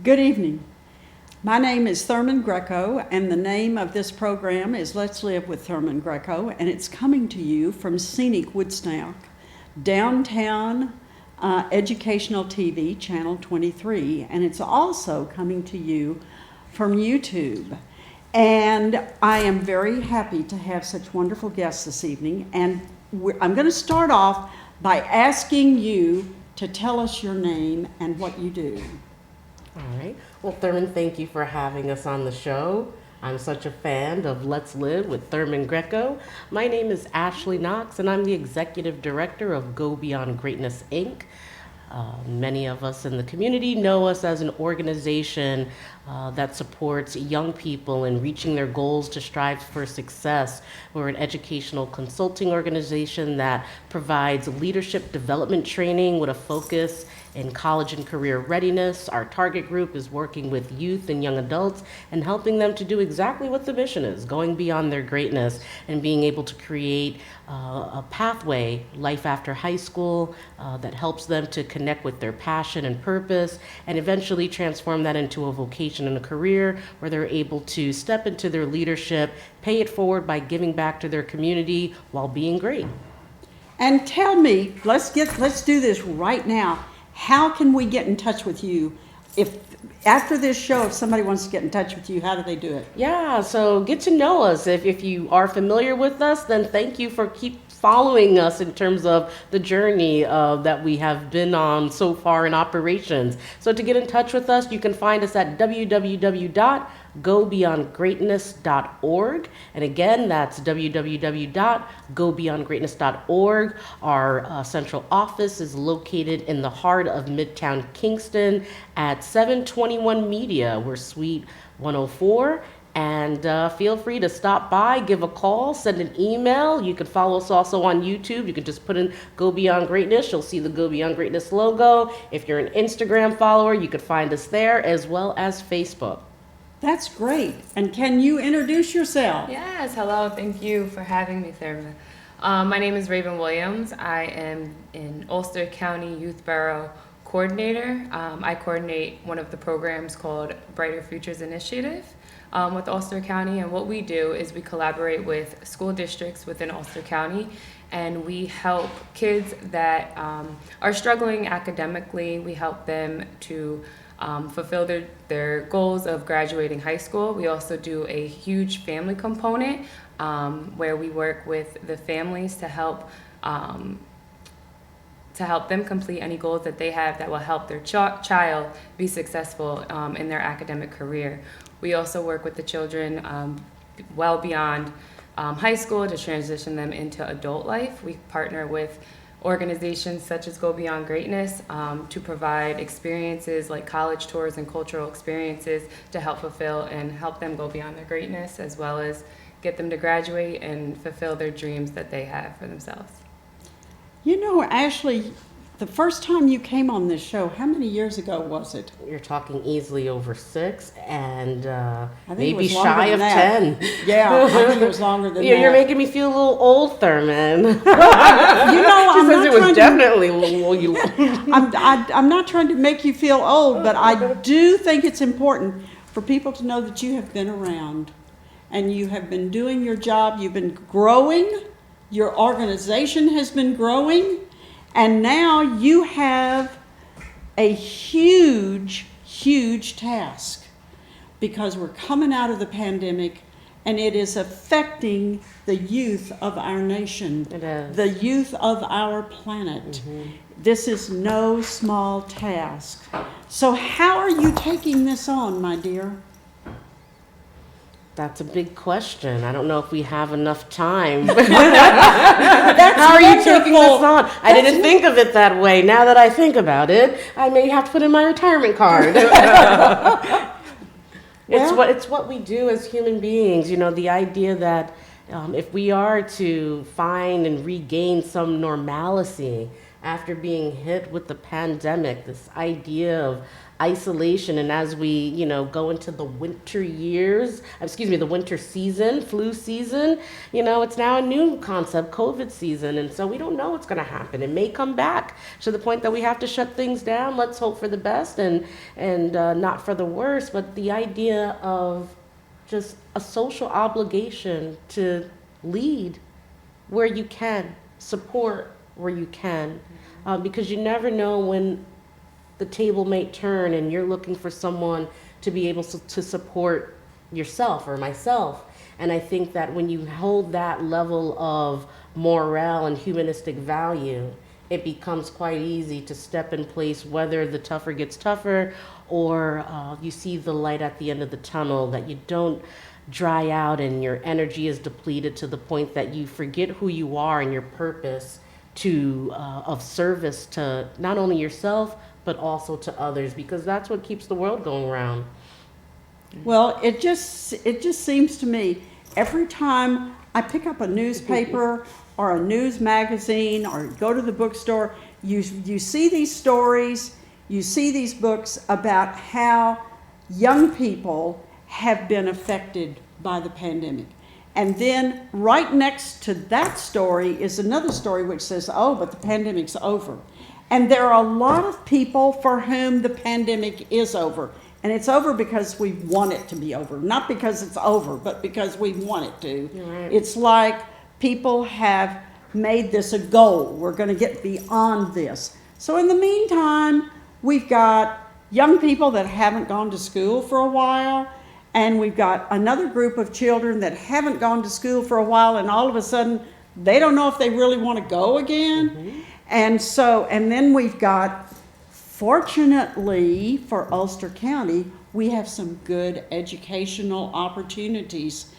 Good evening. My name is Thurman Greco, and the name of this program is Let's Live with Thurman Greco, and it's coming to you from scenic Woodstock, downtown educational TV, Channel 23, and it's also coming to you from YouTube. And I am very happy to have such wonderful guests this evening, and I'm going to start off by asking you to tell us your name and what you do. All right. Well, Thurman, thank you for having us on the show. I'm such a fan of Let's Live with Thurman Greco. My name is Ashley Knox, and I'm the Executive Director of Go Beyond Greatness, Inc. Many of us in the community know us as an organization that supports young people in reaching their goals to strive for success. We're an educational consulting organization that provides leadership development training with a focus in college and career readiness. Our target group is working with youth and young adults and helping them to do exactly what the mission is, going beyond their greatness and being able to create a pathway, life after high school, that helps them to connect with their passion and purpose and eventually transform that into a vocation and a career where they're able to step into their leadership, pay it forward by giving back to their community while being great. And tell me, let's do this right now. How can we get in touch with you? If after this show, if somebody wants to get in touch with you, how do they do it? Yeah, so get to know us. If you are familiar with us, then thank you for keep following us in terms of the journey that we have been on so far in operations. So to get in touch with us, you can find us at www.gobeyondgreatness.org. And again, that's www.gobeyondgreatness.org. Our central office is located in the heart of Midtown Kingston at 721 Media. We're Suite 104. And feel free to stop by, give a call, send an email. You can follow us also on YouTube. You can just put in Go Beyond Greatness. You'll see the Go Beyond Greatness logo. If you're an Instagram follower, you could find us there as well as Facebook. That's great. And can you introduce yourself? Yes, hello. Thank you for having me, Thurman. My name is Raven Williams. I am an Ulster County Youth Borough Coordinator. I coordinate one of the programs called Brighter Futures Initiative with Ulster County, and what we do is we collaborate with school districts within Ulster County, and we help kids that are struggling academically. We help them to fulfill their goals of graduating high school. We also do a huge family component where we work with the families to help them complete any goals that they have that will help their child be successful in their academic career. We also work with the children well beyond high school to transition them into adult life. We partner with organizations such as Go Beyond Greatness to provide experiences like college tours and cultural experiences to help fulfill and help them go beyond their greatness, as well as get them to graduate and fulfill their dreams that they have for themselves. You know, Ashley, the first time you came on this show, how many years ago was it? You're talking easily over 6 and maybe it was longer shy than of that. 10. Yeah, I think it was longer than that. You're making me feel a little old, Thurman. You know, I'm not it was trying definitely I'm not trying to make you feel old, but I do think it's important for people to know that you have been around and you have been doing your job. You've been growing. Your organization has been growing. And now you have a huge, huge task because we're coming out of the pandemic and it is affecting the youth of our nation, It is. the youth of our planet. Mm-hmm. This is no small task. So how are you taking this on, my dear? That's a big question. I don't know if we have enough time. That's How are you taking wonderful. this on? I didn't think of it that way. Now that I think about it, I may have to put in my retirement card. It's what we do as human beings. You know, the idea that if we are to find and regain some normalcy, after being hit with the pandemic, this idea of isolation, and as we, go into the winter years, the winter season, flu season, it's now a new concept, COVID season, and so we don't know what's going to happen. It may come back to the point that we have to shut things down. Let's hope for the best and not for the worst, but the idea of just a social obligation to lead where you can, support where you can, because you never know when the table may turn and you're looking for someone to be able to support yourself or myself. And I think that when you hold that level of morale and humanistic value, it becomes quite easy to step in place, whether the tougher gets tougher or you see the light at the end of the tunnel, that you don't dry out and your energy is depleted to the point that you forget who you are and your purpose of service to not only yourself, but also to others, because that's what keeps the world going round. Well, it just seems to me every time I pick up a newspaper or a news magazine or go to the bookstore, you see these stories, you see these books about how young people have been affected by the pandemic. And then right next to that story is another story which says, oh, but the pandemic's over. And there are a lot of people for whom the pandemic is over. And it's over because we want it to be over. Not because it's over, but because we want it to. Right. It's like people have made this a goal. We're going to get beyond this. So in the meantime, we've got young people that haven't gone to school for a while. And we've got another group of children that haven't gone to school for a while. And all of a sudden, they don't know if they really want to go again. Mm-hmm. And then we've got, fortunately for Ulster County, we have some good educational opportunities.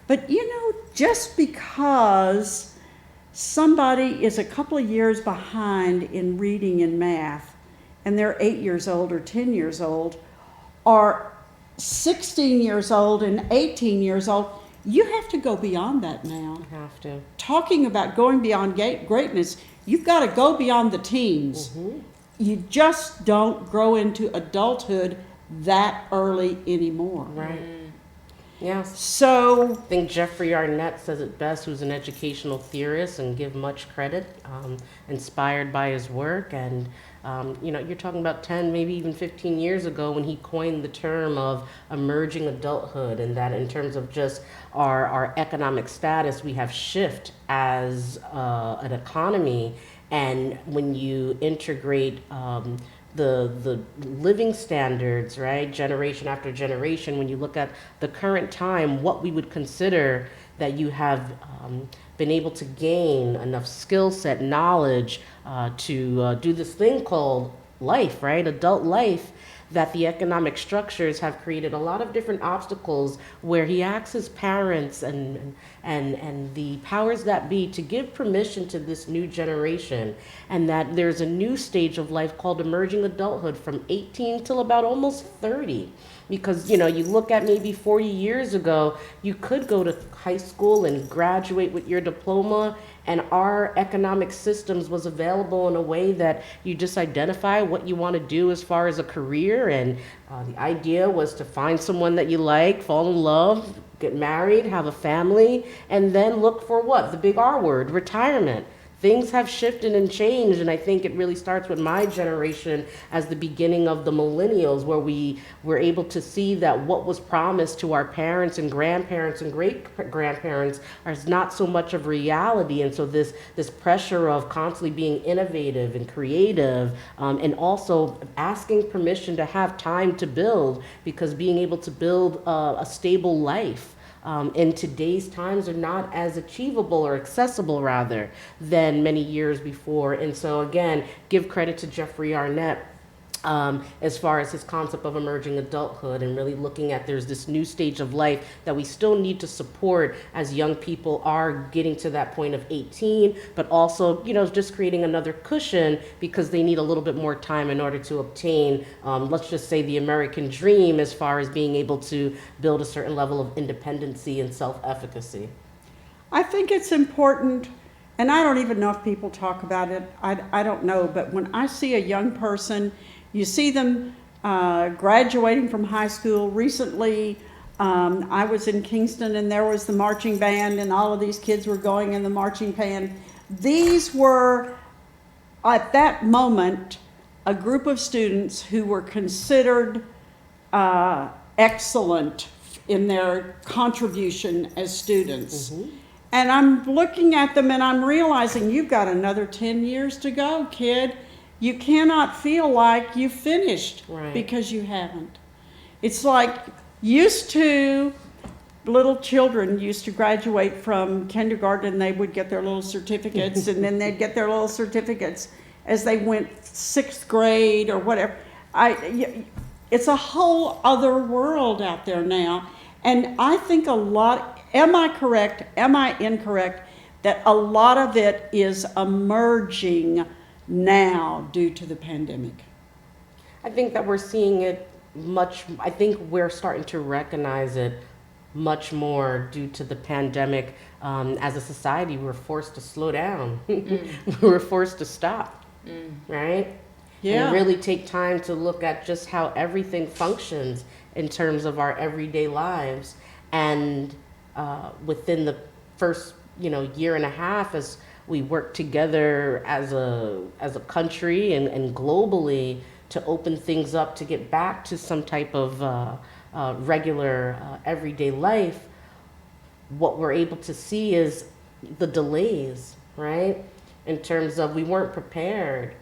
But just because somebody is a couple of years behind in reading and math, and they're 8 years old or 10 years old, or 16 years old and 18 years old, you have to go beyond that now. You have to. Talking about going beyond greatness, you've got to go beyond the teens. Mm-hmm. You just don't grow into adulthood that early anymore. Right. Yes. So I think Jeffrey Arnett says it best, who's an educational theorist, and give much credit, inspired by his work. And you're talking about 10, maybe even 15 years ago when he coined the term of emerging adulthood, and that in terms of just our economic status, we have shift as an economy. And when you integrate the living standards, right, generation after generation, when you look at the current time, what we would consider that you have been able to gain enough skill set, knowledge to do this thing called life, right, adult life, that the economic structures have created a lot of different obstacles, where he asks his parents and the powers that be to give permission to this new generation, and that there's a new stage of life called emerging adulthood from 18 till about almost 30. Because, you look at maybe 40 years ago, you could go to high school and graduate with your diploma, and our economic systems was available in a way that you just identify what you want to do as far as a career. And the idea was to find someone that you like, fall in love, get married, have a family, and then look for what? The big R word, retirement. Things have shifted and changed, and I think it really starts with my generation as the beginning of the millennials, where we were able to see that what was promised to our parents and grandparents and great-grandparents is not so much of reality. And so this pressure of constantly being innovative and creative, and also asking permission to have time to build, because being able to build a stable life in today's times are not as achievable, or accessible rather, than many years before. And so again, give credit to Jeffrey Arnett as far as his concept of emerging adulthood, and really looking at there's this new stage of life that we still need to support as young people are getting to that point of 18, but also, just creating another cushion, because they need a little bit more time in order to obtain, let's just say, the American dream, as far as being able to build a certain level of independency and self-efficacy. I think it's important, and I don't even know if people talk about it. I don't know, but when I see a young person, you see them graduating from high school. Recently, I was in Kingston, and there was the marching band, and all of these kids were going in the marching band. These were, at that moment, a group of students who were considered excellent in their contribution as students. Mm-hmm. And I'm looking at them and I'm realizing you've got another 10 years to go, kid. You cannot feel like you finished Right. because you haven't. It's like used to, little children used to graduate from kindergarten and they would get their little certificates and then they'd get their little certificates as they went sixth grade or whatever. It's a whole other world out there now. And I think a lot, am I correct, am I incorrect, that a lot of it is emerging now due to the pandemic? I think that we're seeing it I think we're starting to recognize it much more due to the pandemic. As a society, we're forced to slow down. We're forced to stop, right? Yeah. And really take time to look at just how everything functions in terms of our everyday lives. And within the first, year and a half, as we work together as a country and globally to open things up to get back to some type of regular everyday life, what we're able to see is the delays, right? In terms of we weren't prepared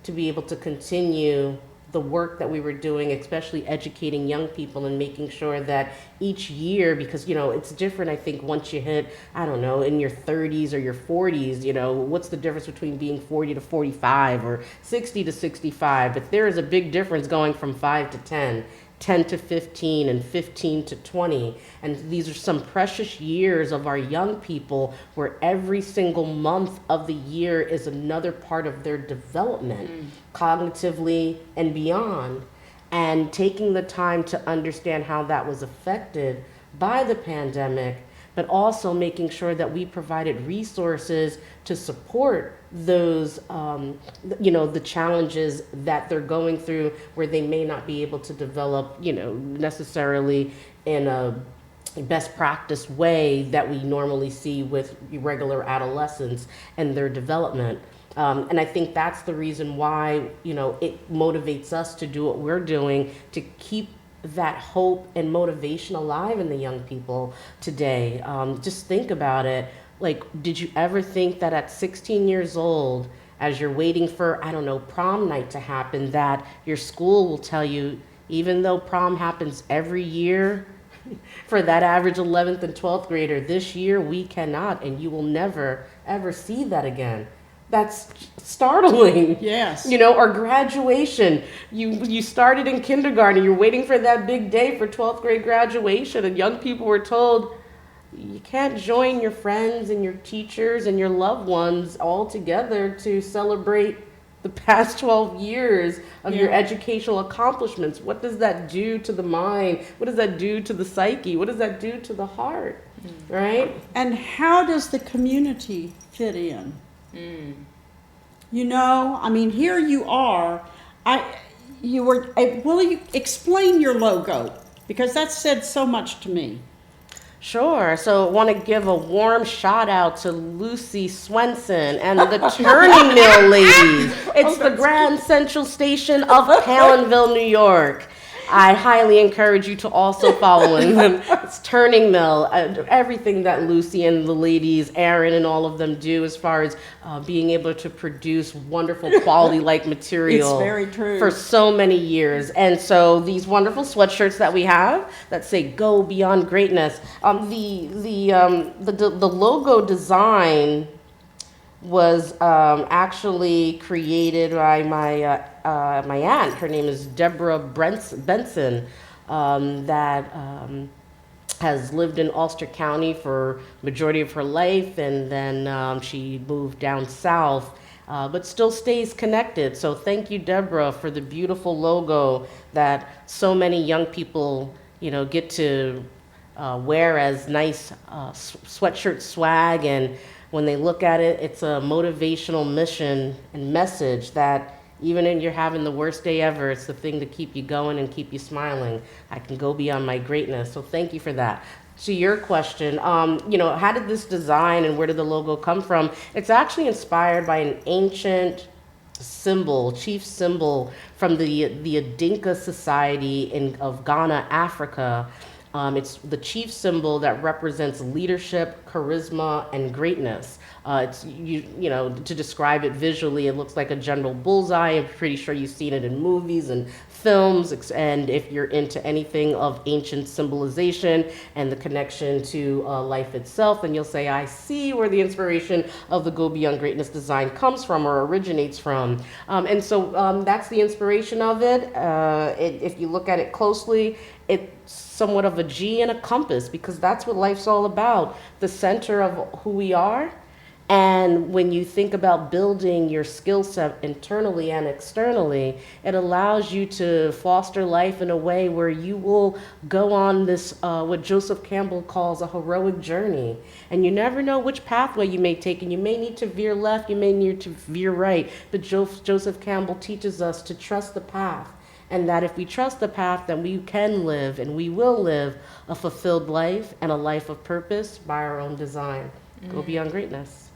to be able to continue the work that we were doing, especially educating young people and making sure that each year, because, it's different, I think, once you hit, I don't know, in your 30s or your 40s, what's the difference between being 40 to 45 or 60 to 65? But there is a big difference going from 5 to 10. 10 to 15 and 15 to 20. And these are some precious years of our young people where every single month of the year is another part of their development, cognitively and beyond. And taking the time to understand how that was affected by the pandemic, but also making sure that we provided resources to support those, the challenges that they're going through where they may not be able to develop, necessarily in a best practice way that we normally see with regular adolescents and their development. And I think that's the reason why, it motivates us to do what we're doing to keep that hope and motivation alive in the young people today. Just think about it. Like, did you ever think that at 16 years old, as you're waiting for, I don't know, prom night to happen, that your school will tell you, even though prom happens every year for that average 11th and 12th grader, this year we cannot, and you will never, ever see that again. That's startling. Yes. Or graduation. You started in kindergarten, you're waiting for that big day for 12th grade graduation, and young people were told, you can't join your friends and your teachers and your loved ones all together to celebrate the past 12 years of your educational accomplishments. What does that do to the mind? What does that do to the psyche? What does that do to the heart? Right? And how does the community fit in? Here you are. Will you explain your logo? Because that said so much to me. Sure. So I want to give a warm shout out to Lucy Swenson and the Turning Mill ladies. It's the Grand Central Station of Palinville, New York. I highly encourage you to also follow them. It's Turning Mill. Everything that Lucy and the ladies, Erin and all of them do as far as being able to produce wonderful quality-like material. It's very true. For so many years. And so these wonderful sweatshirts that we have that say "Go Beyond Greatness." The logo design was actually created by my aunt. Her name is Deborah Benson, that has lived in Ulster County for majority of her life, and then she moved down south, but still stays connected. So thank you, Deborah, for the beautiful logo that so many young people, get to wear as nice sweatshirt swag. And When they look at it, it's a motivational mission and message that even when you're having the worst day ever, it's the thing to keep you going and keep you smiling. I can go beyond my greatness. So thank you for that. To your question, how did this design and where did the logo come from? It's actually inspired by an ancient symbol, chief symbol from the Adinka society of Ghana, Africa. It's the chief symbol that represents leadership, charisma, and greatness. To describe it visually, it looks like a general bullseye. I'm pretty sure you've seen it in movies and films. And if you're into anything of ancient symbolization and the connection to life itself, then you'll say, I see where the inspiration of the Go Beyond Greatness design comes from or originates from. And so that's the inspiration of it. If you look at it closely, it's somewhat of a G and a compass, because that's what life's all about, the center of who we are. And when you think about building your skill set internally and externally, it allows you to foster life in a way where you will go on this, what Joseph Campbell calls a heroic journey. And you never know which pathway you may take, and you may need to veer left, you may need to veer right. But Joseph Campbell teaches us to trust the path. And that if we trust the path, then we can live and we will live a fulfilled life and a life of purpose by our own design. Go beyond greatness.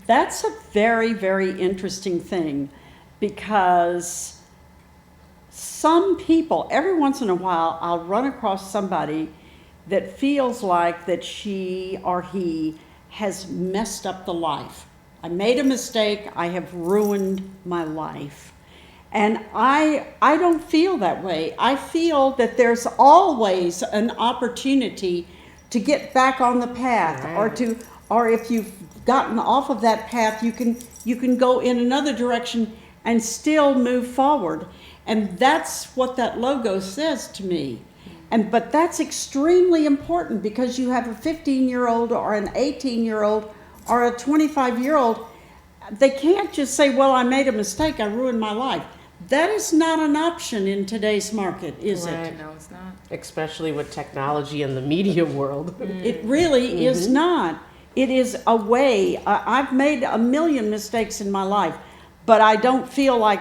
That's a very, very interesting thing, because some people, every once in a while, I'll run across somebody that feels like that she or he has messed up the life. I made a mistake, I have ruined my life. And I don't feel that way. I feel that there's always an opportunity to get back on the path, right. or if you've gotten off of that path, you can go in another direction and still move forward. And that's what that logo says to me. But that's extremely important, because you have a 15-year-old or an 18-year-old or a 25-year-old, they can't just say, well, I made a mistake, I ruined my life. That is not an option in today's market, is it? No, it's not. Especially with technology and the media world. It really is not. It is a way. I've made a million mistakes in my life, but I don't feel like,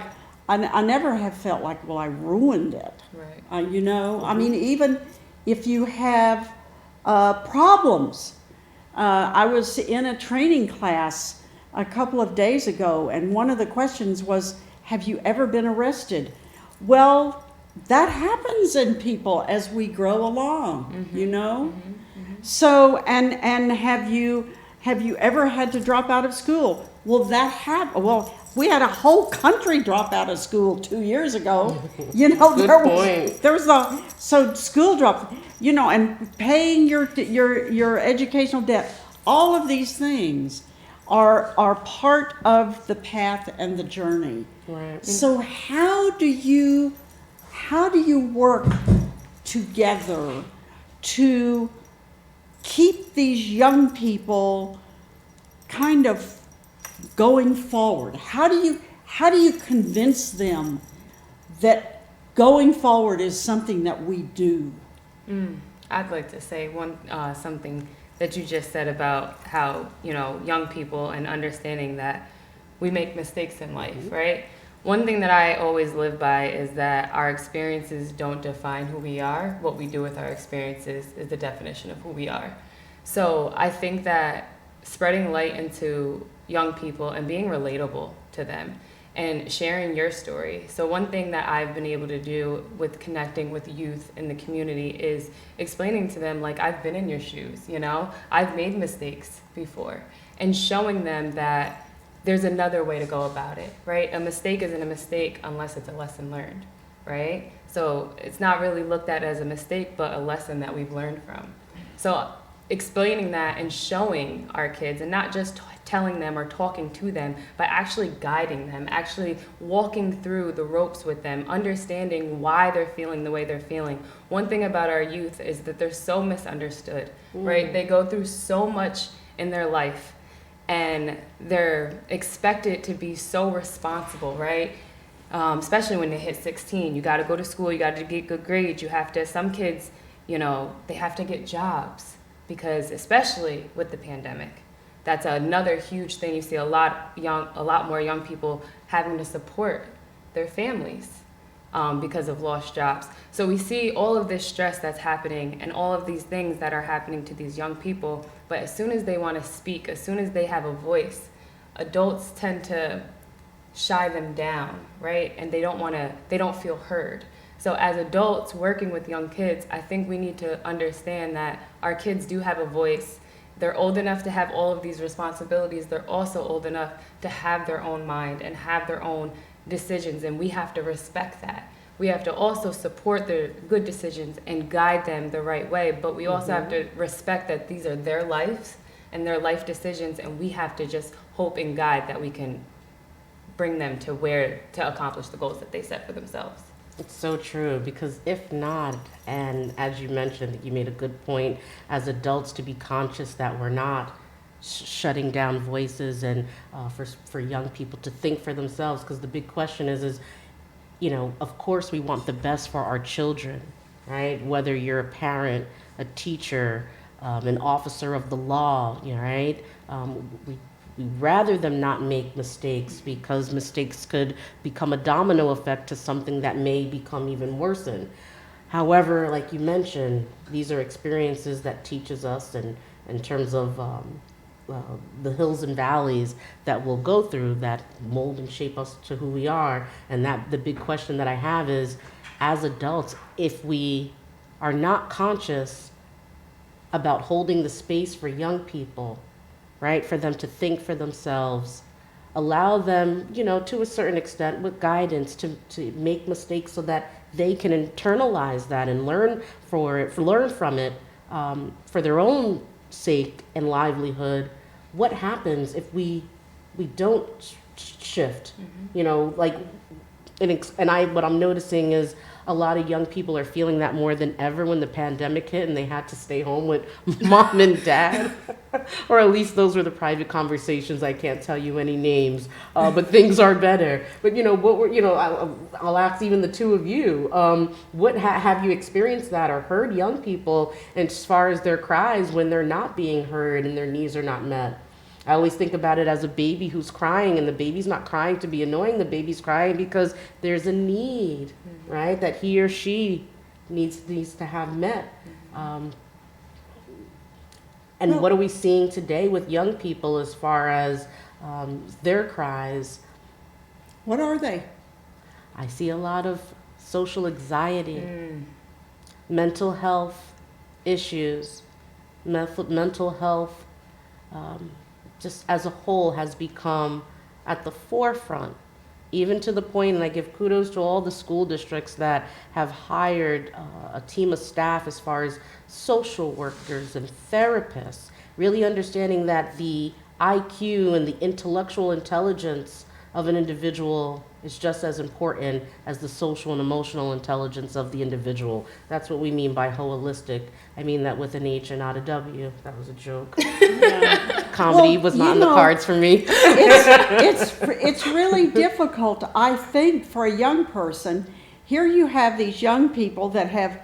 I never have felt like, well, I ruined it. Right. I mean, even if you have problems. I was in a training class a couple of days ago, and one of the questions was, have you ever been arrested? Well, that happens in people as we grow along, So, and have you ever had to drop out of school? Well, that happened. Well, we had a whole country drop out of school 2 years ago. There was so school dropped, and paying your educational debt. All of these things are part of the path and the journey. Right. So how do you work together to keep these young people kind of going forward? How do you convince them that going forward is something that we do? I'd like to say something that you just said about how, young people and understanding that we make mistakes in life, right? One thing that I always live by is that our experiences don't define who we are. What we do with our experiences is the definition of who we are. So I think that spreading light into young people and being relatable to them and sharing your story. So one thing that I've been able to do with connecting with youth in the community is explaining to them, like, I've been in your shoes, I've made mistakes before, and showing them that there's another way to go about it, right? A mistake isn't a mistake unless it's a lesson learned, right? So it's not really looked at as a mistake, but a lesson that we've learned from. So explaining that and showing our kids, and not just telling them or talking to them, but actually guiding them, actually walking through the ropes with them, understanding why they're feeling the way they're feeling. One thing about our youth is that they're so misunderstood, right? They go through so much in their life, and they're expected to be so responsible, right? Especially when they hit 16. You got to go to school, you got to get good grades, some kids, they have to get jobs. because especially with the pandemic, that's another huge thing. You see a lot more young people having to support their families because of lost jobs. So we see all of this stress that's happening and all of these things that are happening to these young people. But as soon as they want to speak, as soon as they have a voice, adults tend to shy them down, right? And they don't feel heard. So as adults working with young kids, I think we need to understand that our kids do have a voice. They're old enough to have all of these responsibilities. They're also old enough to have their own mind and have their own decisions, and we have to respect that. We have to also support their good decisions and guide them the right way, but we also have to respect that these are their lives and their life decisions, and we have to just hope and guide that we can bring them to where to accomplish the goals that they set for themselves. It's so true, because if not, and as you mentioned, you made a good point, as adults to be conscious that we're not shutting down voices and for young people to think for themselves, because the big question is, you know, of course we want the best for our children, right? Whether you're a parent, a teacher, an officer of the law, you know, right? We'd rather them not make mistakes, because mistakes could become a domino effect to something that may become even worsened. However, like you mentioned, these are experiences that teaches us, and in terms of the hills and valleys that we'll go through that mold and shape us to who we are. And that the big question that I have is, as adults, if we are not conscious about holding the space for young people, right, for them to think for themselves, allow them, you know, to a certain extent with guidance to make mistakes so that they can internalize that and learn from it for their own sake and livelihood. What happens if we don't shift? You know, like, what I'm noticing is a lot of young people are feeling that more than ever when the pandemic hit and they had to stay home with mom and dad, or at least those were the private conversations. I can't tell you any names, but things are better. But you know, I'll ask even the two of you, what have you experienced that or heard young people as far as their cries when they're not being heard and their needs are not met? I always think about it as a baby who's crying, and the baby's not crying to be annoying. The baby's crying because there's a need, right, that he or she needs to have met. And what are we seeing today with young people as far as their cries? What are they? I see a lot of social anxiety, mental health issues, mental health just as a whole has become at the forefront, even to the point, and I give kudos to all the school districts that have hired a team of staff as far as social workers and therapists, really understanding that the IQ and the intellectual intelligence of an individual is just as important as the social and emotional intelligence of the individual. That's what we mean by holistic. I mean that with an H and not a W. That was a joke. Yeah. Comedy was not in the cards for me. It's really difficult, I think, for a young person. Here you have these young people that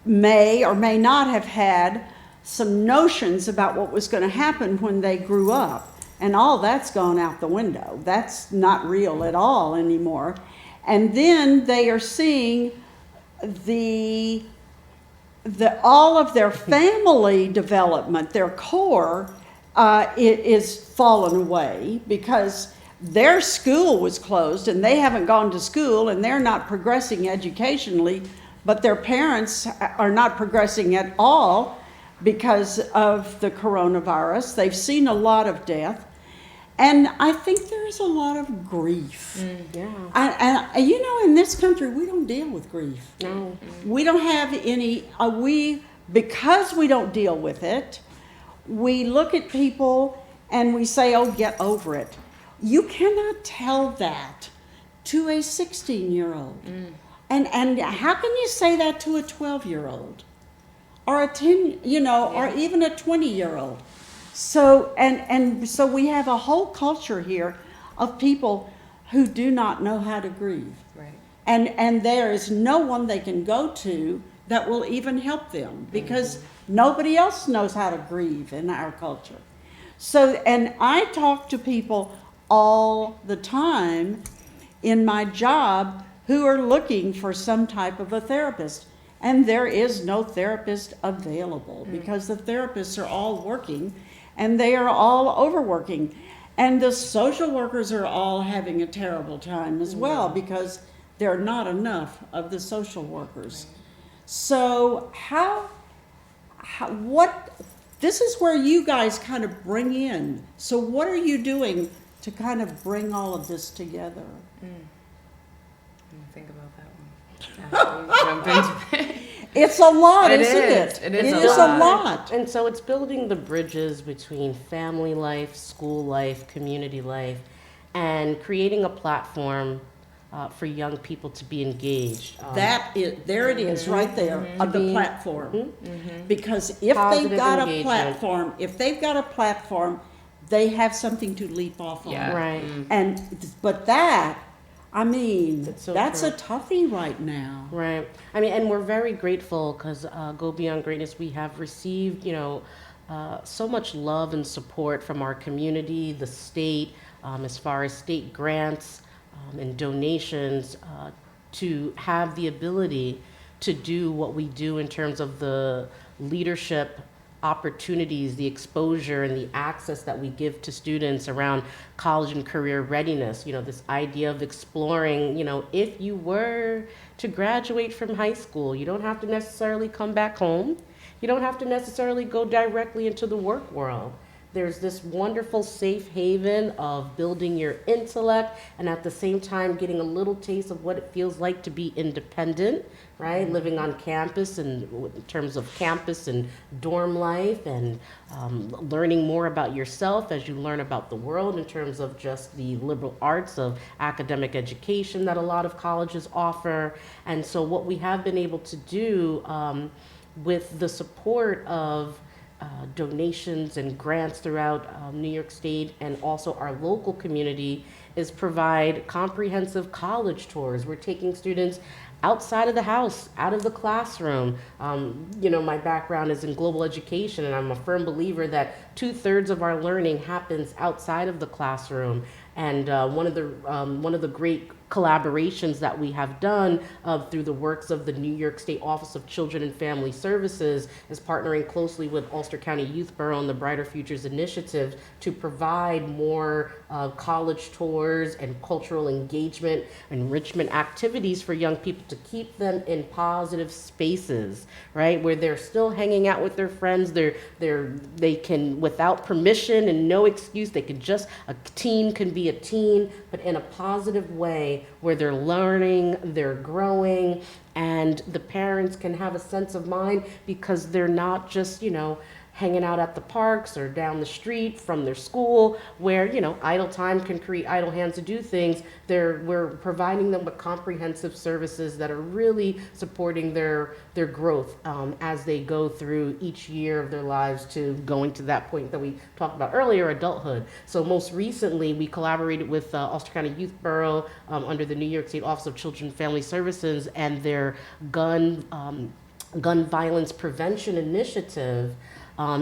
may or may not have had some notions about what was going to happen when they grew up. And all that's gone out the window. That's not real at all anymore. And then they are seeing all of their family development, their core, it is fallen away because their school was closed and they haven't gone to school and they're not progressing educationally, but their parents are not progressing at all because of the coronavirus. They've seen a lot of death. And I think there's a lot of grief. Yeah. And you know, in this country, we don't deal with grief. No. We don't have any, because we don't deal with it, we look at people and we say, oh, get over it. You cannot tell that to a 16-year-old. And how can you say that to a 12-year-old? Or a 10, or even a 20-year-old? So, so we have a whole culture here of people who do not know how to grieve. Right. And there is no one they can go to that will even help them, because nobody else knows how to grieve in our culture. So, and I talk to people all the time in my job who are looking for some type of a therapist. And there is no therapist available because the therapists are all working and they are all overworking. And the social workers are all having a terrible time as well because there are not enough of the social workers. So what, this is where you guys kind of bring in. So what are you doing to kind of bring all of this together? Think about that one. Ashley, jump into it. It's a lot, It isn't is. it? It is It is a a lot. lot. And so it's building the bridges between family life, school life, community life, and creating a platform for young people to be engaged. That is, there it is, right there, on the platform. Because if they've Positive got engagement. a platform, they have something to leap off on. Yeah. Right. And, but that, I mean, It's so that's true. a toughie right now. Right. I mean, and we're very grateful because Go Beyond Greatness, we have received, so much love and support from our community, the state, as far as state grants and donations to have the ability to do what we do in terms of the leadership opportunities, the exposure and the access that we give to students around college and career readiness. This idea of exploring, if you were to graduate from high school, you don't have to necessarily come back home. You don't have to necessarily go directly into the work world. There's this wonderful safe haven of building your intellect and at the same time getting a little taste of what it feels like to be independent, right? Living on campus and in terms of campus and dorm life and learning more about yourself as you learn about the world in terms of just the liberal arts of academic education that a lot of colleges offer. And so what we have been able to do with the support of donations and grants throughout New York State and also our local community is provide comprehensive college tours. We're taking students outside of the house, out of the classroom. My background is in global education, and I'm a firm believer that 2/3 of our learning happens outside of the classroom. And one of the great collaborations that we have done through the works of the New York State Office of Children and Family Services is partnering closely with Ulster County Youth Bureau and the Brighter Futures Initiative to provide more college tours and cultural engagement, enrichment activities for young people to keep them in positive spaces, right? Where they're still hanging out with their friends, they can, without permission and no excuse, a teen can be a teen, but in a positive way where they're learning, they're growing, and the parents can have a sense of mind because they're not just, hanging out at the parks or down the street from their school where, idle time can create idle hands to do things. We're providing them with comprehensive services that are really supporting their growth as they go through each year of their lives to going to that point that we talked about earlier, adulthood. So most recently, we collaborated with Ulster County Youth Bureau under the New York State Office of Children and Family Services and their gun violence prevention initiative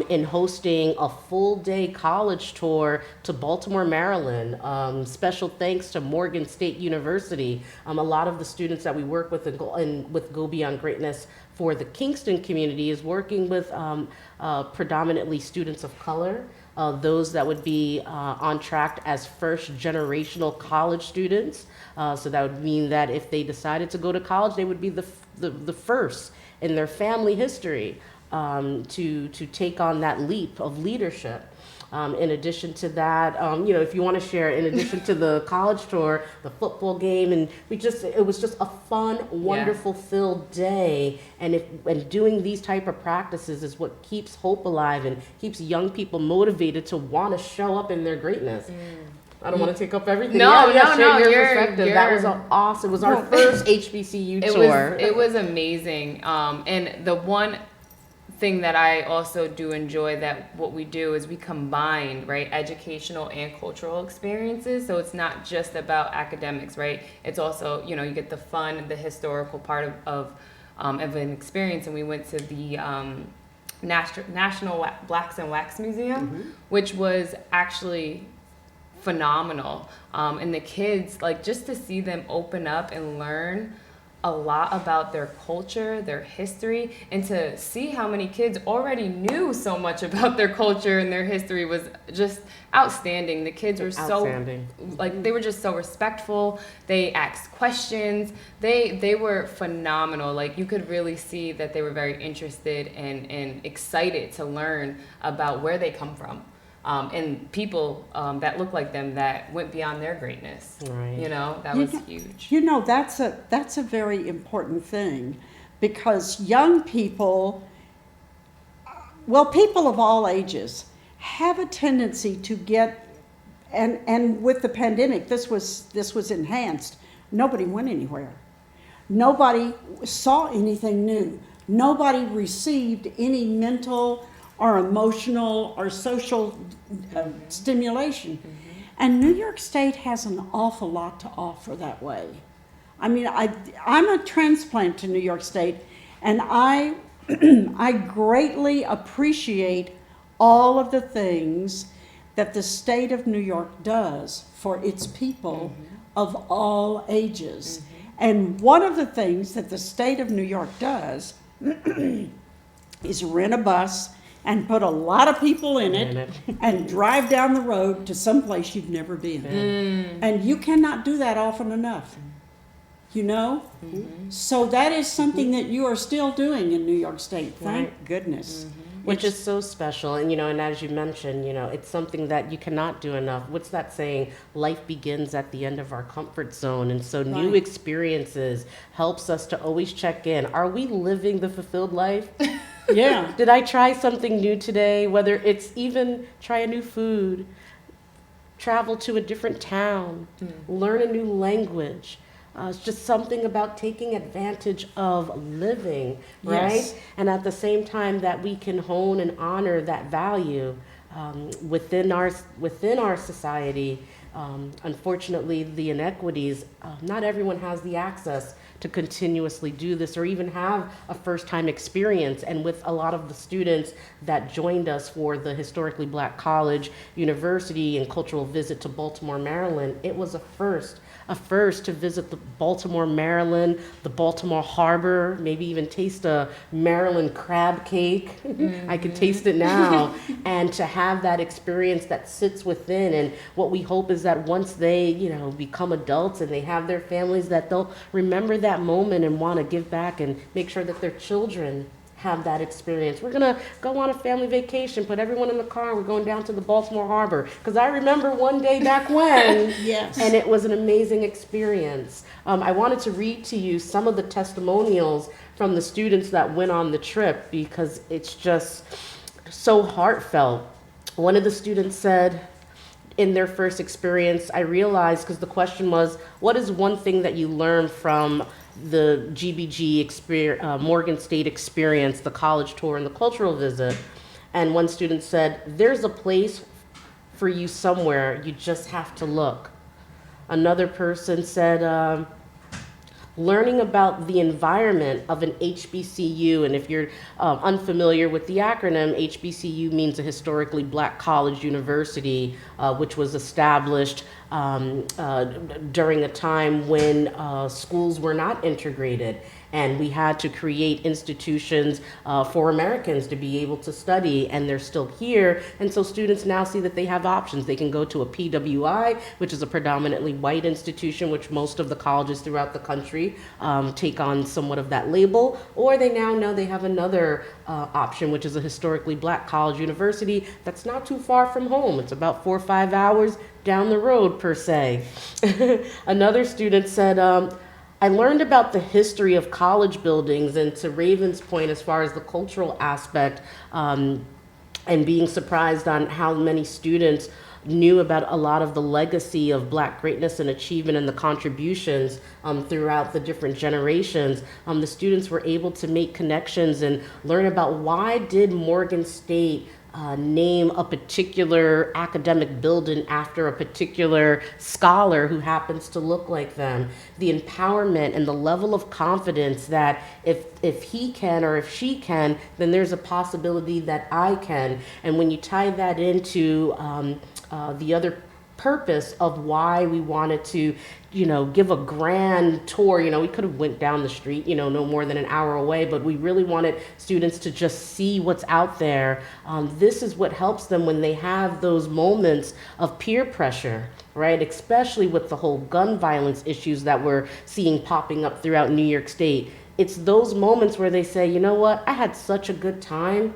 in hosting a full-day college tour to Baltimore, Maryland. Special thanks to Morgan State University. A lot of the students that we work with with Go Beyond Greatness for the Kingston community is working with predominantly students of color, those that would be on track as first-generational college students. So that would mean that if they decided to go to college, they would be the first in their family history to take on that leap of leadership. In addition to that, if you want to share, in addition to the college tour, the football game, and it was just a fun, wonderful, filled day. And doing these type of practices is what keeps hope alive and keeps young people motivated to want to show up in their greatness. I don't want to take up everything. No, Share your you're- perspective. That was awesome. It was our first HBCU tour. It was amazing. And the one thing that I also do enjoy that what we do is we combine, right, educational and cultural experiences. So it's not just about academics, right? It's also, you get the fun, the historical part of of an experience, and we went to the National Blacks and Wax Museum, which was actually phenomenal. And the kids, like, just to see them open up and learn a lot about their culture, their history, and to see how many kids already knew so much about their culture and their history was just outstanding. The kids were they were just so respectful. They asked questions. They were phenomenal. Like, you could really see that they were very interested and excited to learn about where they come from. And people that look like them that went beyond their greatness. Right. That was huge. That's a very important thing, because young people, people of all ages, have a tendency to get, and with the pandemic, this was enhanced. Nobody went anywhere. Nobody saw anything new. Nobody received any mental or emotional or social stimulation. And New York State has an awful lot to offer that way. I mean, I'm a transplant to New York State, and I greatly appreciate all of the things that the state of New York does for its people of all ages. And one of the things that the state of New York does is rent a bus and put a lot of people in it and drive down the road to some place you've never been. And you cannot do that often enough, So that is something that you are still doing in New York State, thank goodness. Which is so special. And, and as you mentioned, it's something that you cannot do enough. What's that saying? Life begins at the end of our comfort zone. And so new experiences helps us to always check in. Are we living the fulfilled life? Yeah. Did I try something new today? Whether it's even try a new food, travel to a different town, learn a new language. It's just something about taking advantage of living, right? Yes. And at the same time that we can hone and honor that value within our society. Unfortunately, the inequities, not everyone has the access to continuously do this or even have a first-time experience. And with a lot of the students that joined us for the Historically Black College, University, and Cultural Visit to Baltimore, Maryland, it was a first to visit the Baltimore, Maryland, the Baltimore Harbor, maybe even taste a Maryland crab cake. I could taste it now. And to have that experience that sits within. And what we hope is that once they, become adults and they have their families, that they'll remember that moment and want to give back and make sure that their children have that experience. We're going to go on a family vacation, put everyone in the car, we're going down to the Baltimore Harbor. Because I remember one day back when, Yes. And it was an amazing experience. I wanted to read to you some of the testimonials from the students that went on the trip because it's just so heartfelt. One of the students said, in their first experience, I realized, because the question was, what is one thing that you learned from the GBG experience, Morgan State experience, the college tour, and the cultural visit? And one student said, there's a place for you somewhere, you just have to look. Another person said, learning about the environment of an HBCU, and if you're unfamiliar with the acronym, HBCU means a historically black college university, which was established during a time when schools were not integrated. And we had to create institutions for Americans to be able to study, and they're still here. And so students now see that they have options. They can go to a PWI, which is a predominantly white institution, which most of the colleges throughout the country take on somewhat of that label, or they now know they have another option, which is a historically black college university that's not too far from home. It's about 4 or 5 hours down the road, per se. Another student said, I learned about the history of college buildings, and to Raven's point, as far as the cultural aspect, and being surprised on how many students knew about a lot of the legacy of Black greatness and achievement and the contributions throughout the different generations. The students were able to make connections and learn about why did Morgan State name a particular academic building after a particular scholar who happens to look like them. The empowerment and the level of confidence that if he can or if she can, then there's a possibility that I can. And when you tie that into the other purpose of why we wanted to, give a grand tour. We could have went down the street, no more than an hour away, but we really wanted students to just see what's out there. This is what helps them when they have those moments of peer pressure, right? Especially with the whole gun violence issues that we're seeing popping up throughout New York State. It's those moments where they say, you know what, I had such a good time.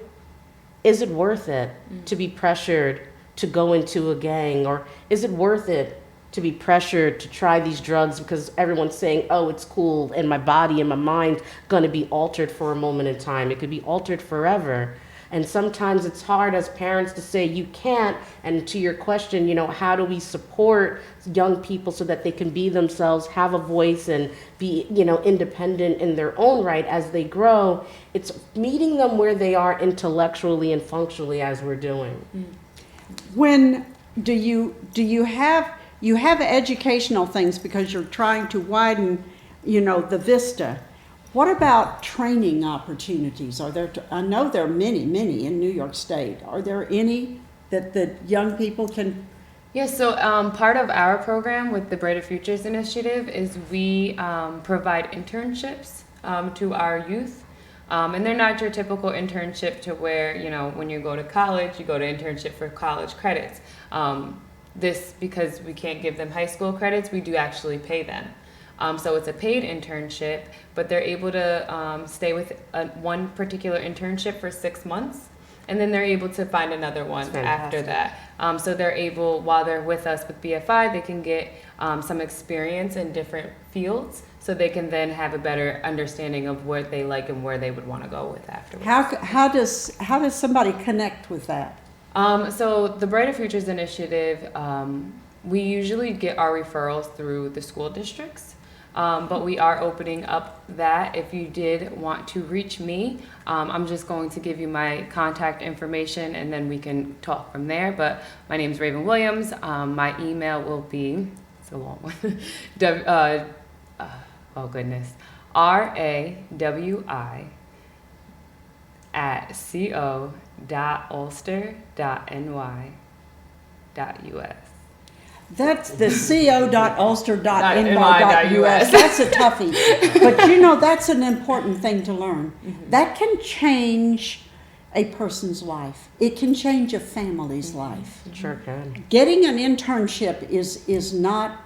Is it worth it to be pressured to go into a gang? Or is it worth it to be pressured to try these drugs because everyone's saying, oh, it's cool, and my body and my mind gonna be altered for a moment in time. It could be altered forever. And sometimes it's hard as parents to say you can't. And to your question, how do we support young people so that they can be themselves, have a voice, and be, independent in their own right as they grow? It's meeting them where they are intellectually and functionally as we're doing. When do you have educational things because you're trying to widen, the vista? What about training opportunities? Are there? I know there are many in New York State. Are there any that the young people can? Yes, so part of our program with the Brighter Futures Initiative is we provide internships to our youth. And they're not your typical internship to where, when you go to college, you go to internship for college credits. This, because we can't give them high school credits, we do actually pay them. So it's a paid internship, but they're able to stay with one particular internship for 6 months, and then they're able to find another one after that. So they're able, while they're with us with BFI, they can get some experience in different fields, so they can then have a better understanding of what they like and where they would want to go with afterwards. How does somebody connect with that? So the Brighter Futures Initiative, we usually get our referrals through the school districts, but we are opening up that if you did want to reach me, I'm just going to give you my contact information and then we can talk from there. But my name is Raven Williams. My email will be, it's a long one, rawi@co.ulster.ny.us. That's the co.ulster.ny.us. That's a toughie. But that's an important thing to learn. Mm-hmm. That can change a person's life. It can change a family's life. It sure can. Getting an internship is not,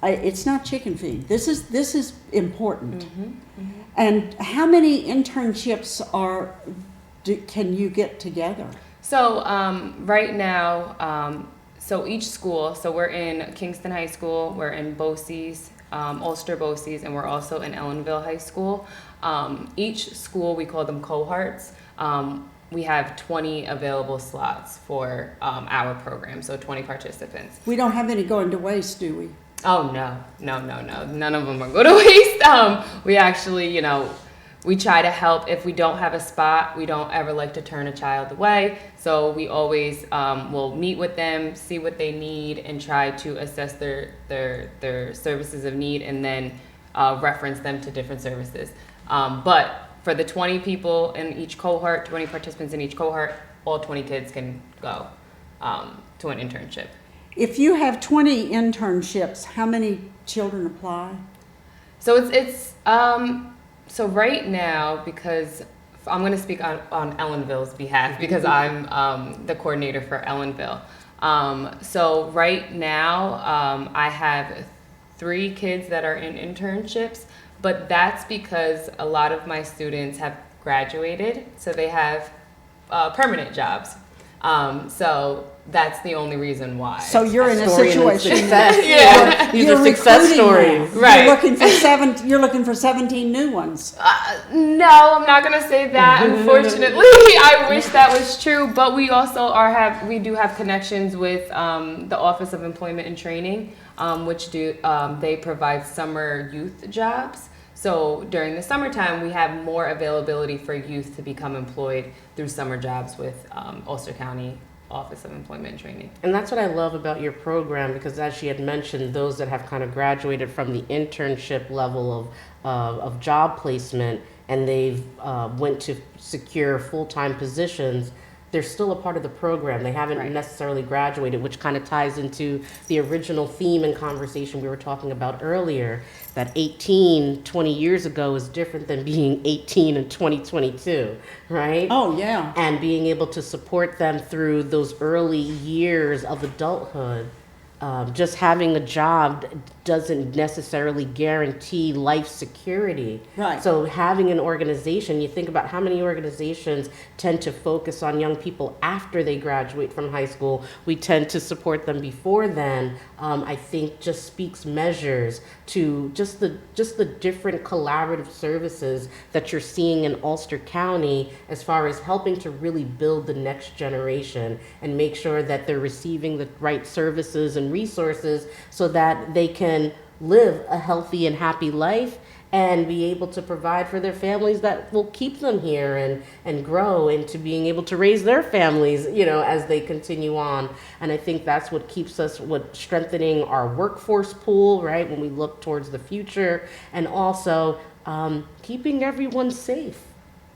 it's not chicken feed. This is important. Mm-hmm. Mm-hmm. And how many internships can you get together? So right now, so each school, so we're in Kingston High School, we're in BOCES, Ulster BOCES, and we're also in Ellenville High School. Each school, we call them cohorts. We have 20 available slots for our program, so 20 participants. We don't have any going to waste, do we? Oh, no. None of them are going to waste. We actually, we try to help. If we don't have a spot, we don't ever like to turn a child away. So we always will meet with them, see what they need, and try to assess their services of need, and then reference them to different services. But for the 20 people in each cohort, 20 participants in each cohort, all 20 kids can go to an internship. If you have 20 internships, how many children apply? So it's so right now, because I'm going to speak on Ellenville's behalf because I'm the coordinator for Ellenville. So right now, I have 3 kids that are in internships, but that's because a lot of my students have graduated, so they have permanent jobs. So that's the only reason why. So you're in a situation. Yeah. These are success stories. Right. You're looking for 17 new ones. No, I'm not gonna say that. Unfortunately, I wish that was true. But we also we do have connections with the Office of Employment and Training, which they provide summer youth jobs. So during the summertime, we have more availability for youth to become employed through summer jobs with Ulster County Office of Employment and Training. And that's what I love about your program, because as she had mentioned, those that have kind of graduated from the internship level of job placement and they've went to secure full-time positions, they're still a part of the program. They haven't Right. necessarily graduated, which kind of ties into the original theme and conversation we were talking about earlier, that 18, 20 years ago is different than being 18 in 2022, right? Oh, yeah. And being able to support them through those early years of adulthood. Just having a job doesn't necessarily guarantee life security. Right. So having an organization, you think about how many organizations tend to focus on young people after they graduate from high school. We tend to support them before then. I think just speaks measures to just the different collaborative services that you're seeing in Ulster County as far as helping to really build the next generation and make sure that they're receiving the right services and resources so that they can live a healthy and happy life and be able to provide for their families that will keep them here and grow into being able to raise their families, as they continue on. And I think that's what keeps us, strengthening our workforce pool, right, when we look towards the future, and also keeping everyone safe,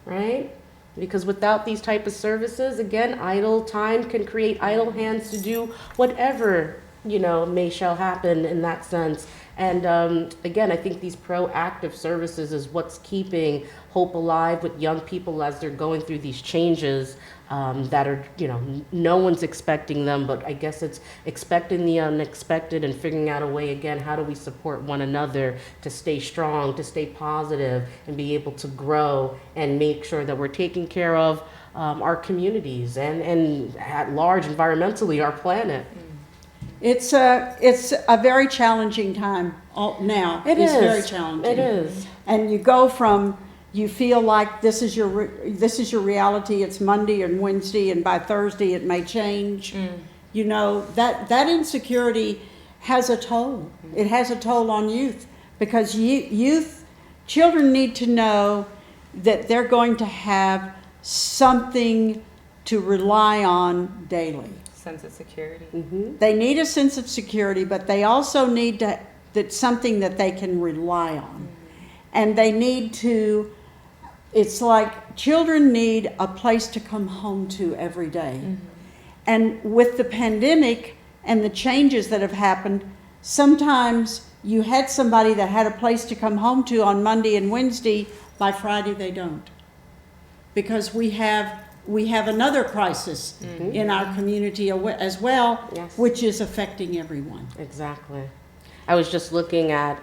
right? Because without these type of services, again, idle time can create idle hands to do whatever may shall happen in that sense. And again, I think these proactive services is what's keeping hope alive with young people as they're going through these changes that are, no one's expecting them, but I guess it's expecting the unexpected and figuring out a way, again, how do we support one another to stay strong, to stay positive, and be able to grow and make sure that we're taking care of our communities and at large, environmentally, our planet. It's a very challenging time now. It's very challenging. It is. And you feel like this is your reality. It's Monday and Wednesday, and by Thursday it may change. That insecurity has a toll. It has a toll on youth, because children need to know that they're going to have something to rely on daily. Sense of security. Mm-hmm. They need a sense of security, but they also need that's something that they can rely on. And they need to, it's like children need a place to come home to every day. And with the pandemic and the changes that have happened, sometimes you had somebody that had a place to come home to on Monday and Wednesday. By Friday they don't, because we have another crisis in our community as well, Yes. which is affecting everyone. Exactly. I was just looking at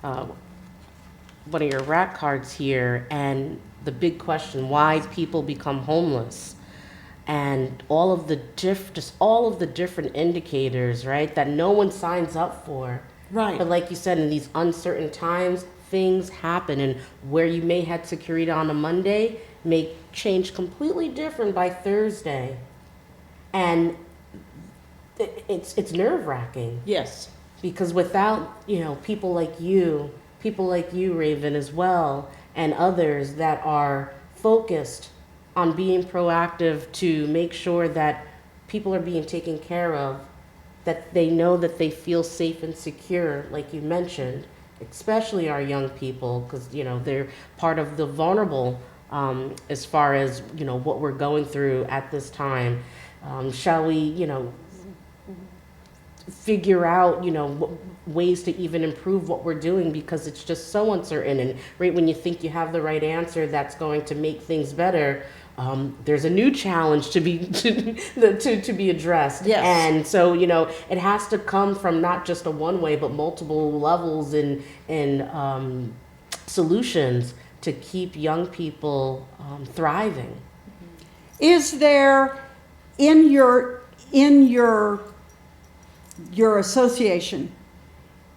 one of your rack cards here, and the big question: why people become homeless, and all of the different indicators, right, that no one signs up for. Right. But like you said, in these uncertain times, things happen, and where you may have security on a Monday may change completely different by Thursday, and it's nerve-wracking. Yes. Because without, people like you, Raven, as well, and others that are focused on being proactive to make sure that people are being taken care of, that they know that they feel safe and secure, like you mentioned, especially our young people, because, they're part of the vulnerable as far as, what we're going through at this time. Shall we, figure out, ways to even improve what we're doing, because it's just so uncertain. And right when you think you have the right answer that's going to make things better, there's a new challenge to be to be addressed. Yes. And so, it has to come from not just a one way, but multiple levels and solutions to keep young people thriving. Is there in your association,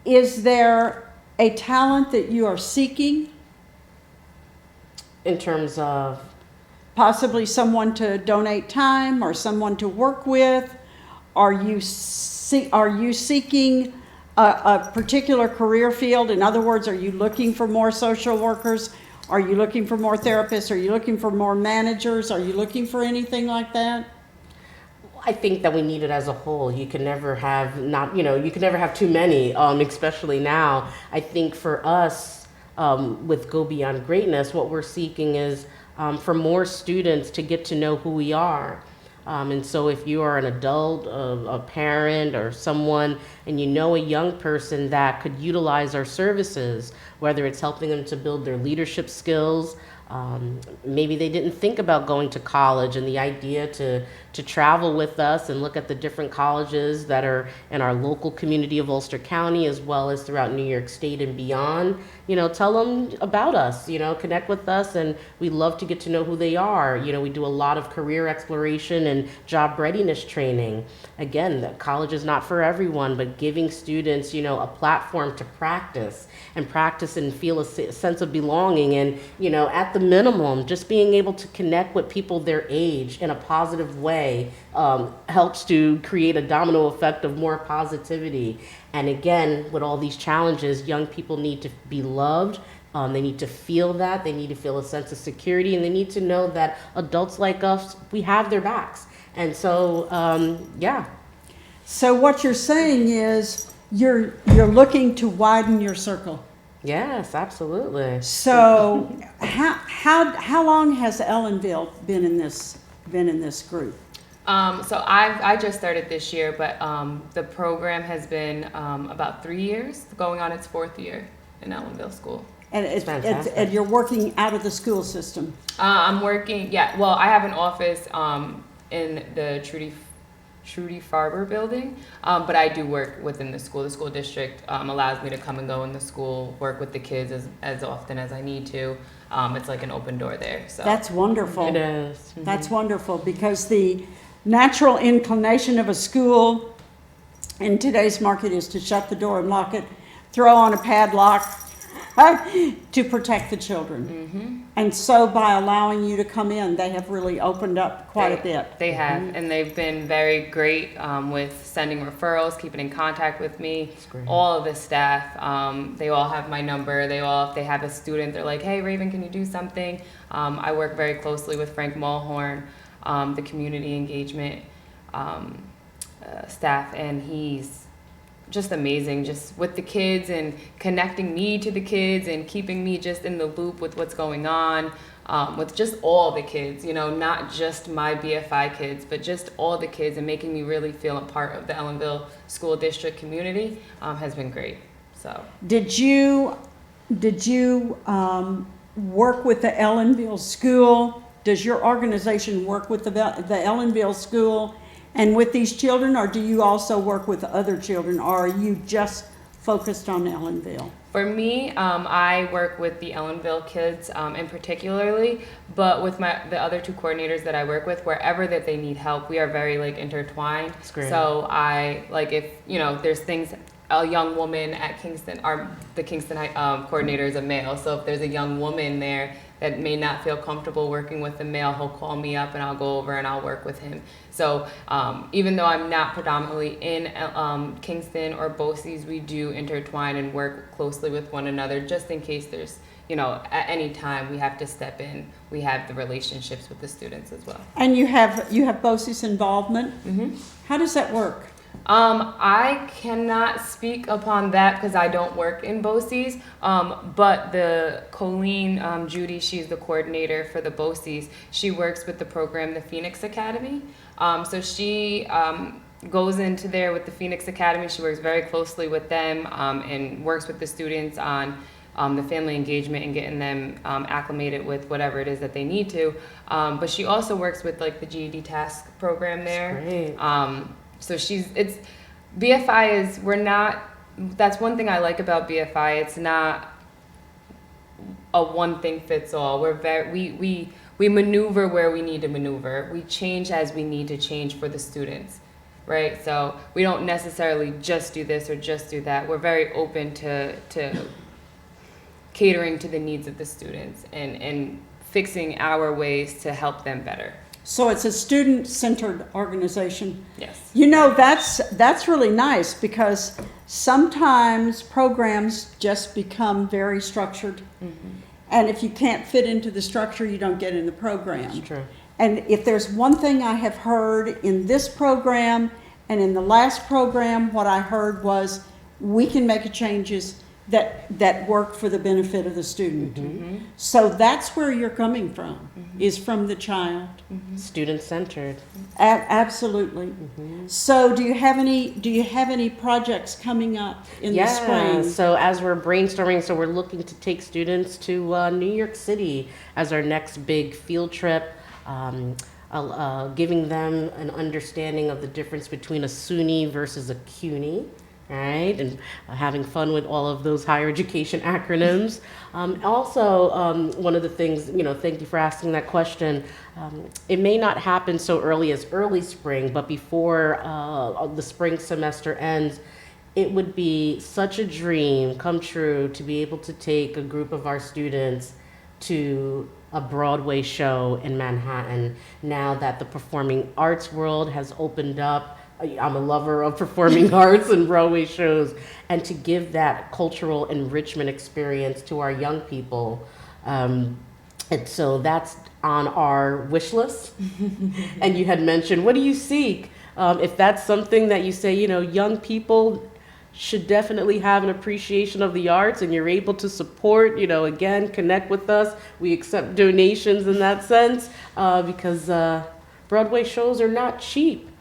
is there a talent that you are seeking? In terms of Possibly someone to donate time or someone to work with? Are you seeking a particular career field? In other words, are you looking for more social workers? Are you looking for more therapists? Are you looking for more managers? Are you looking for anything like that? I think that we need it as a whole. You can never have you can never have too many, especially now. I think for us, with Go Beyond Greatness, what we're seeking is for more students to get to know who we are. And so if you are an adult, a parent, or someone, and you know a young person that could utilize our services, whether it's helping them to build their leadership skills, maybe they didn't think about going to college, and the idea to travel with us and look at the different colleges that are in our local community of Ulster County, as well as throughout New York State and beyond, tell them about us, connect with us, and we love to get to know who they are. We do a lot of career exploration and job readiness training. Again, the college is not for everyone, but giving students, a platform to practice and feel a sense of belonging, and, at the minimum, just being able to connect with people their age in a positive way helps to create a domino effect of more positivity. And again, with all these challenges, young people need to be loved. They need to feel that. They need to feel a sense of security, and they need to know that adults like us, we have their backs. And so, yeah. So what you're saying is you're looking to widen your circle. Yes, absolutely. So how long has Ellenville been in this group? So I just started this year, but the program has been about 3 years, going on its 4th year in Ellenville School. And and you're working out of the school system? I'm working, well, I have an office in the Trudy Farber building, but I do work within the school. The school district allows me to come and go in the school, work with the kids as often as I need to. It's like an open door there. So that's wonderful. It is. Mm-hmm. That's wonderful, because the natural inclination of a school in today's market is to shut the door and lock it, throw on a padlock to protect the children. Mm-hmm. And so by allowing you to come in, they have really opened up quite a bit. They have, and they've been very great with sending referrals, keeping in contact with me. All of the staff, they all have my number. If they have a student, they're like, hey, Raven, can you do something? I work very closely with Frank Mulhorn, the community engagement staff, and he's just amazing, just with the kids and connecting me to the kids and keeping me just in the loop with what's going on with just all the kids, not just my BFI kids, but just all the kids, and making me really feel a part of the Ellenville School District community has been great. So did you work with the Ellenville School? Does your organization work with the Ellenville School and with these children, or do you also work with other children, or are you just focused on Ellenville? For me, I work with the Ellenville kids in particularly, but with the other 2 coordinators that I work with, wherever that they need help, we are very intertwined. That's great. So I if there's things. A young woman at Kingston, the Kingston coordinator is a male, so if there's a young woman there that may not feel comfortable working with a male, he'll call me up and I'll go over and I'll work with him. So even though I'm not predominantly in Kingston or BOCES, we do intertwine and work closely with one another, just in case there's, at any time we have to step in. We have the relationships with the students as well. And you have BOCES involvement? Mm-hmm. How does that work? I cannot speak upon that because I don't work in BOCES, but the Colleen Judy, she's the coordinator for the BOCES. She works with the program, the Phoenix Academy. So she goes into there with the Phoenix Academy. She works very closely with them and works with the students on the family engagement and getting them acclimated with whatever it is that they need to. But she also works with the GED task program there. That's great. So that's one thing I like about BFI. It's not a one thing fits all. We maneuver where we need to maneuver. We change as we need to change for the students, right? So we don't necessarily just do this or just do that. We're very open to catering to the needs of the students and fixing our ways to help them better. So it's a student-centered organization. Yes. That's really nice, because sometimes programs just become very structured. And if you can't fit into the structure, you don't get in the program. That's true. And if there's one thing I have heard in this program and in the last program, what I heard was we can make changes that work for the benefit of the student. So that's where you're coming from, is from the child. Student-centered. Absolutely. So do you have any projects coming up in the spring? So as we're brainstorming, so we're looking to take students to New York City as our next big field trip, giving them an understanding of the difference between a SUNY versus a CUNY. Right, and having fun with all of those higher education acronyms. Also, one of the things, thank you for asking that question. It may not happen so early as early spring, but before the spring semester ends, it would be such a dream come true to be able to take a group of our students to a Broadway show in Manhattan, now that the performing arts world has opened up. I'm a lover of performing arts and Broadway shows, and to give that cultural enrichment experience to our young people. And so that's on our wish list. And you had mentioned, what do you seek? If that's something that you say, young people should definitely have an appreciation of the arts, and you're able to support, again, connect with us. We accept donations in that sense, because Broadway shows are not cheap.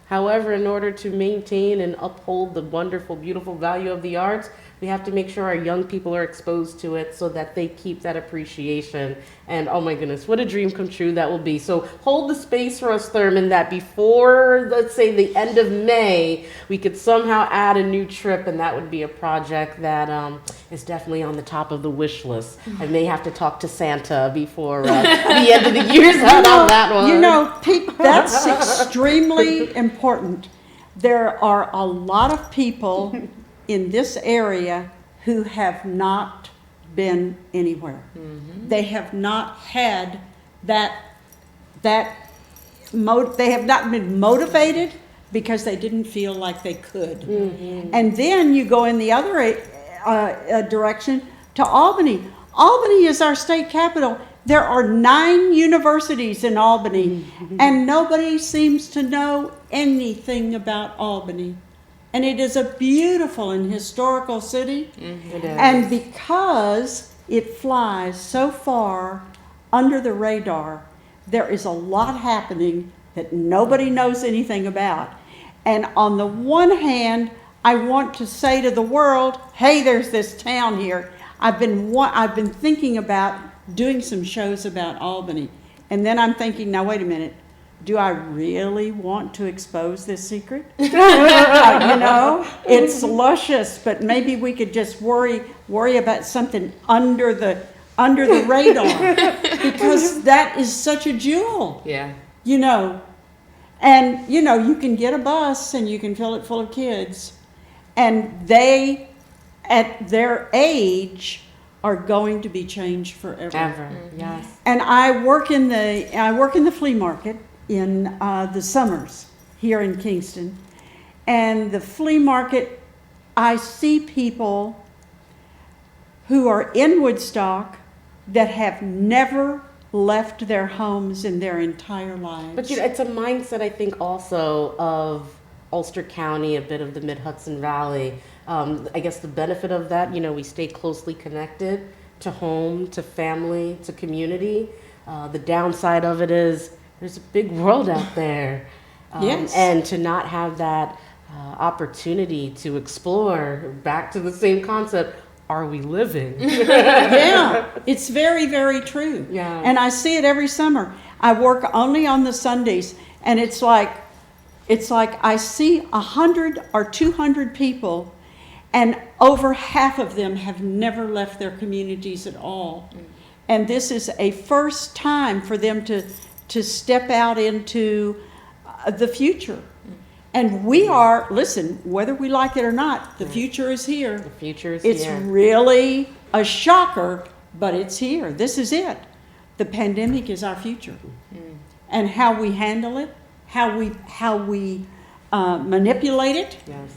However, in order to maintain and uphold the wonderful, beautiful value of the arts, we have to make sure our young people are exposed to it so that they keep that appreciation. And oh my goodness, what a dream come true that will be. So hold the space for us, Thurman, that before, let's say, the end of May, we could somehow add a new trip, and that would be a project that is definitely on the top of the wish list. I may have to talk to Santa before the end of the year's out on that one. Pete, that's extremely important. There are a lot of people in this area who have not been anywhere. They have not had they have not been motivated because they didn't feel like they could. And then you go in the other direction to Albany. Albany is our state capital. There are 9 universities in Albany, and nobody seems to know anything about Albany. And it is a beautiful and historical city. It is. And because it flies so far under the radar, there is a lot happening that nobody knows anything about. And on the one hand, I want to say to the world, hey, there's this town here. I've been thinking about doing some shows about Albany. And then I'm thinking, now wait a minute. Do I really want to expose this secret? It's luscious, but maybe we could just worry about something under the radar, because that is such a jewel. Yeah. And you can get a bus and you can fill it full of kids, and they, at their age, are going to be changed forever. Ever, yes. And I work in the flea market in the summers here in Kingston. And the flea market, I see people who are in Woodstock that have never left their homes in their entire lives. But it's a mindset, I think, also of Ulster County, a bit of the Mid-Hudson Valley. I guess the benefit of that, we stay closely connected to home, to family, to community. The downside of it is there's a big world out there. Yes. And to not have that opportunity to explore, back to the same concept, are we living? Yeah, it's very, very true. Yeah. And I see it every summer. I work only on the Sundays, and it's like I see 100 or 200 people, and over half of them have never left their communities at all. And this is a first time for them to step out into the future. And we are, listen, whether we like it or not, the future is here. The future is It's here. really a shocker, but it's here. This is it. The pandemic is our future. And how we handle it, how we manipulate it, Yes.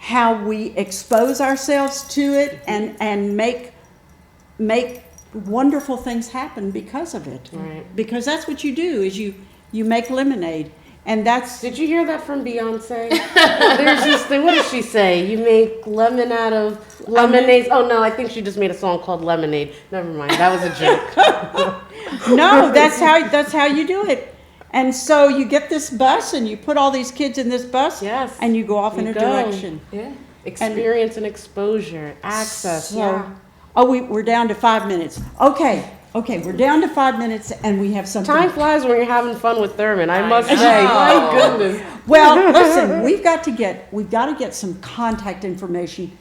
how we expose ourselves to it and make wonderful things happen because of it. Right. Because that's what you do, is you make lemonade. And that's, Did you hear that from Beyonce? There's this thing. What does she say? You make lemon out of lemonades. Oh no, I think she just made a song called Lemonade. Never mind. That was a joke. no, that's how you do it. And so you get this bus and you put all these kids in this bus, Yes. and you go off in You a go. direction. Yeah. Experience and exposure, access. So, Yeah. oh, we're down to 5 minutes. Okay, we're down to 5 minutes, and we have something. Time flies when you're having fun with Thurman. I must know. say, my goodness. Well, listen, we've got to get some contact information.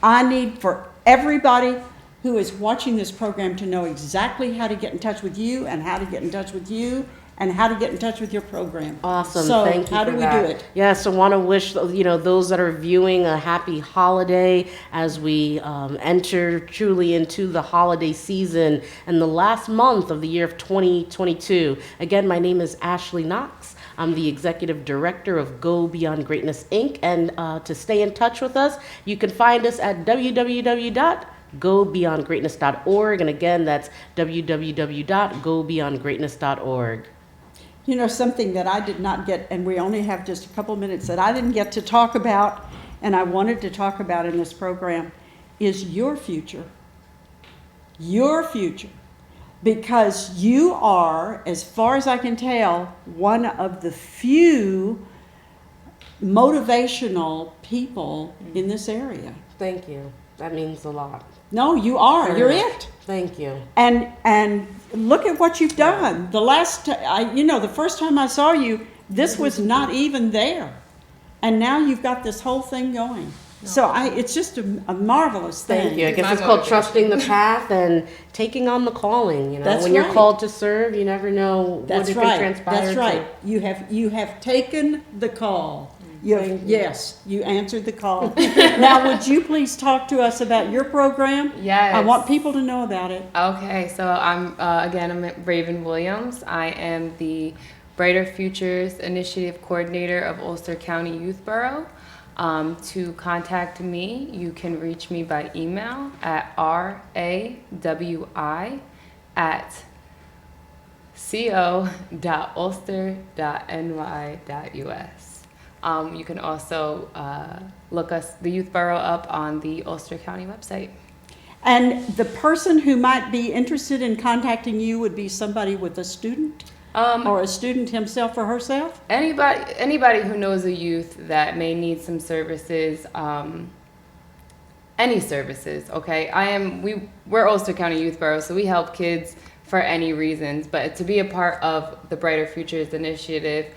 I need for everybody who is watching this program to know exactly how to get in touch with you, and how to get in touch with you, and how to get in touch with your program. Awesome. So Thank you how for do we that. do it? Yes, I want to wish those that are viewing a happy holiday as we enter truly into the holiday season and the last month of the year of 2022. Again, my name is Ashley Knox. I'm the Executive Director of Go Beyond Greatness, Inc. And to stay in touch with us, you can find us at www.gobeyondgreatness.org. And again, that's www.gobeyondgreatness.org. You know, something that I did not get, and we only have just a couple minutes, that I didn't get to talk about, and I wanted to talk about in this program, is your future. Your future. Because you are, as far as I can tell, one of the few motivational people in this area. Thank you. That means a lot. No, you are. You're it. Thank you. And look at what you've done. The first time I saw you, this was not even there, and now you've got this whole thing going. So it's just a marvelous thing. Thank you. I guess My it's called motivation. trusting the path and taking on the calling. That's when you're right. called to serve, you never know That's what it right. can transpire. That's to. right. You have taken the call. Thank you. Yes, you answered the call. Now, would you please talk to us about your program? Yes. I want people to know about it. Okay, so I'm Raven Williams. I am the Brighter Futures Initiative Coordinator of Ulster County Youth Borough. To contact me, you can reach me by email at rawi@co.ulster.ny.us. You can also look the Youth Borough up on the Ulster County website. And the person who might be interested in contacting you would be somebody with a student, or a student himself or herself? Anybody who knows a youth that may need some services, any services, okay? We're Ulster County Youth Borough, so we help kids for any reasons, but to be a part of the Brighter Futures Initiative,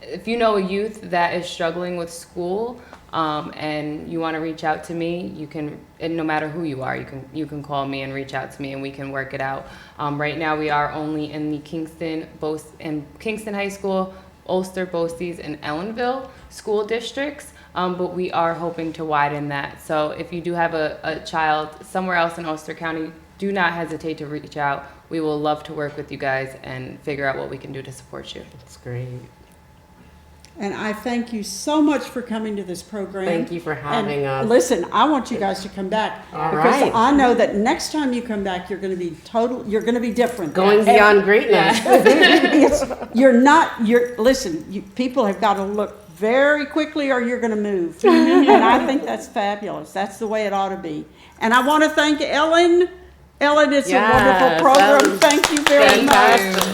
if you know a youth that is struggling with school, and you want to reach out to me, you can, and no matter who you are, you can call me and reach out to me and we can work it out. Right now we are only in the Kingston High School, Ulster, Boces, and Ellenville school districts, but we are hoping to widen that. So if you do have a child somewhere else in Ulster County, do not hesitate to reach out. We will love to work with you guys and figure out what we can do to support you. That's great. And I thank you so much for coming to this program. Thank you for having us. Listen, I want you guys to come back. All because right. I know that next time you come back, you're going to be different. Going beyond greatness. Listen, people have got to look very quickly or you're going to move. And I think that's fabulous. That's the way it ought to be. And I want to thank Ellen. Ellen, it's a wonderful Yes, program. that was Thank you very much. fantastic.